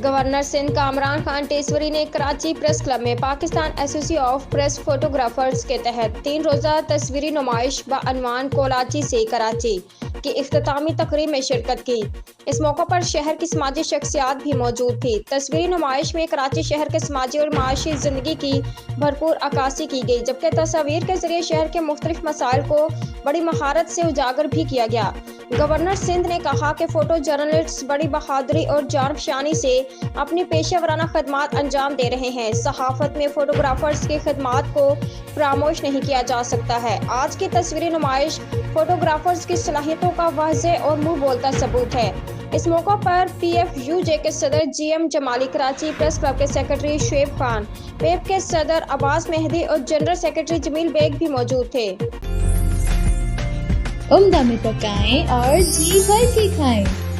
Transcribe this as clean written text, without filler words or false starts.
Governor Sindh Kamran Khan टेसवरी ने Karachi press club में Pakistan association of press photographers के तहत 3 रोज़ा तस्वीरी नुमाइश बअनवान कोलाची से कराची की इख्तितामी तकरीब में शिरकत की। इस मौके पर शहर की समाजी शख्सियात भी मौजूद थी। तस्वीरी नुमाइश में कराची शहर के समाजी और माशी ज़िंदगी की भरपूर अक्कासी की गई, जबकि तस्वीर के जरिए शहर के मुख्तलिफ मसाइल को बड़ी महारत से उजागर भी किया गया। गवर्नर सिंध ने कहा कि फ़ोटो जर्नलिस्ट बड़ी बहादुरी और जानफशानी से अपनी पेशेवराना खदमात अंजाम दे रहे हैं। सहाफ़त में फ़ोटोग्राफ़र्स की खदमात को फरामोश नहीं किया जा सकता है। आज की तस्वीरी नुमाइश फ़ोटोग्राफ़र्स की सलाहियतों का वाज़ेह और मुँह बोलता सबूत है। इस मौके पर PFUJ के सदर GM Jamali, Karachi press club के सेक्रेटरी शुएब खान, पेप के सदर अब्बास मेहदी और जनरल सेक्रेटरी जमील बेग भी मौजूद थे। उम्दा में पकाएं और जी भर के खाएं।